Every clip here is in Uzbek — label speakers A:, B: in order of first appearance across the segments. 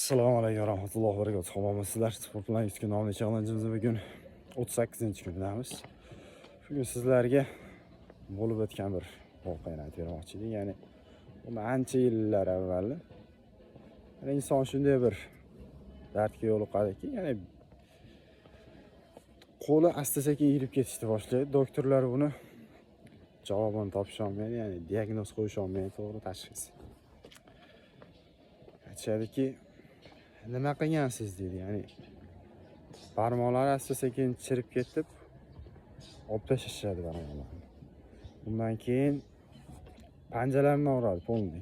A: Assalomu alaykum rahmatullohi va barakatuh. Hammamizlar sport bilan 100 kun davomli challenge'imizni bugun 38-kunidamiz. Bugun sizlarga bo'lib o'tgan bir voqeani aytib bermoqchi edim. Ya'ni bu ancha yillar avval inson shunday bir dardga yo'liqadiki, ya'ni qo'li asta-sekin yirib ketishni boshlaydi. Doktorlar buni javobini topisha olmaydi, ya'ni diagnoz qo'yisha olmaydi, to'g'ri tashxis. Aytishadiki, nima qilgansiz deydi, ya'ni barmoqlari asta-sekin chirib ketib, olib tashlashadi barmoqlarni. Bundan keyin panjalarini uradi polni.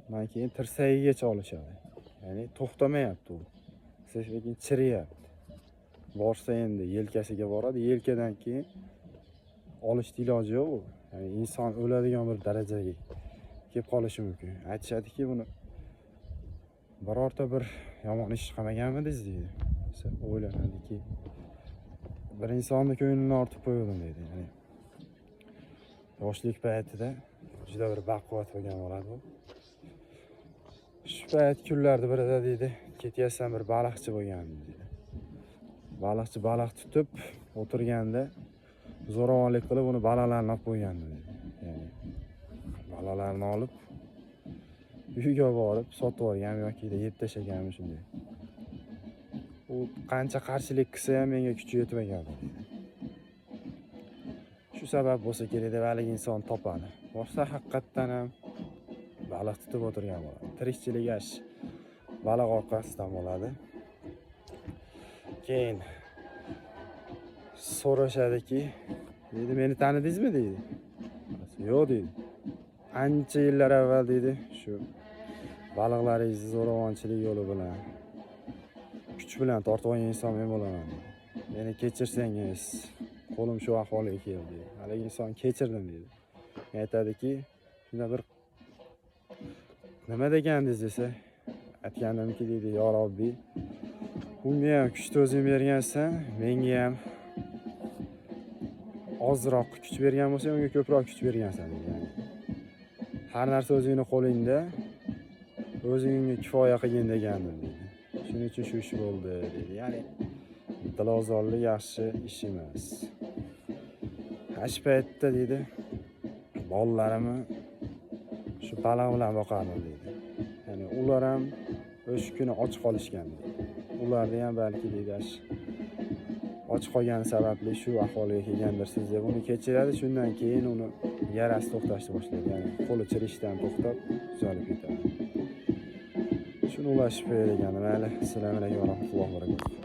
A: Bundan keyin tirsagigacha olishadi. Ya'ni to'xtamayapti u. Sekin chiriyapti. Borsa endi yelkasiga boradi, yelkadan keyin olishning iloji yo'q u. Ya'ni inson o'ladigan bir darajaga kelib qolishi mumkin. Aytishadiki, buni birorta bir yomon ish qilmaganmidingiz deydi. O'ylanadiki, bir insonni ko'nglini ortib qo'ydim deydi. Ya'ni yoshlik paytida juda bir baquvvat bo'lgan bo'ladi bu. Shu payt kunlarda birida deydi, ketyapsan bir baliqchi bo'lgandim deydi. Baliqchi baliq tutib o'tirganda zo'ravonlik qilib uni balalarni olib qo'ygandi deydi. Ya'ni balalarni olib uyga borib sotib olgan yoki yeb tashlaganmi shunday. U qancha qarshilik qilsa ham menga kuchi yetmagan deydi. Shu sabab bo'lsa kerak deb haligi inson topadi. Bo'lsa haqiqatdan ham baliq tutib o'tirgan bo'ladi. Tirikchilik baliq orqasidan bo'ladi. Keyin so'rashadiki, deydi, meni tanidingizmi deydi. Yo'q deydi. Ancha yillar avval deydi, shu baliqlaringizni zo'ravonchilik yo'li bilan, kuch bilan tortib olgan inson men bo'laman. Meni kechirsangiz, qo'lim shu ahvolga keldi. Haligi inson kechirdim deydi. Aytadiki, shunda bir nima degandingiz desa, aytgandimki deydi, yo Robbiy, unga ham kuchni o'zing bergansan, menga ham ozroq kuch bergan bo'lsang, unga ko'proq kuch bergansan deydi. Har narsa o'zingning qo'lingda, o'zing unga kifoya qilgin degandim deydi. Shuning uchun shu ish bo'ldi deydi. Ya'ni dilozorlik yaxshi ish emas. Hash paytda deydi, bolalarimni shu baliq bilan boqardim deydi. Ya'ni ular ham o'sha kuni och qolishgan deydi. Ularni ham balki deydi, och qolgani sababli shu ahvolga kelgandirsiz deb uni kechiradi. Shundan keyin uni yarasi to'xtashni boshlaydi. Ya'ni qo'li chirishdan to'xtab, tuzalib ketadi. Shuni ulashib qo'yadigan. Mayli, assalomu alaykum va rahmatullohi va barakatuh.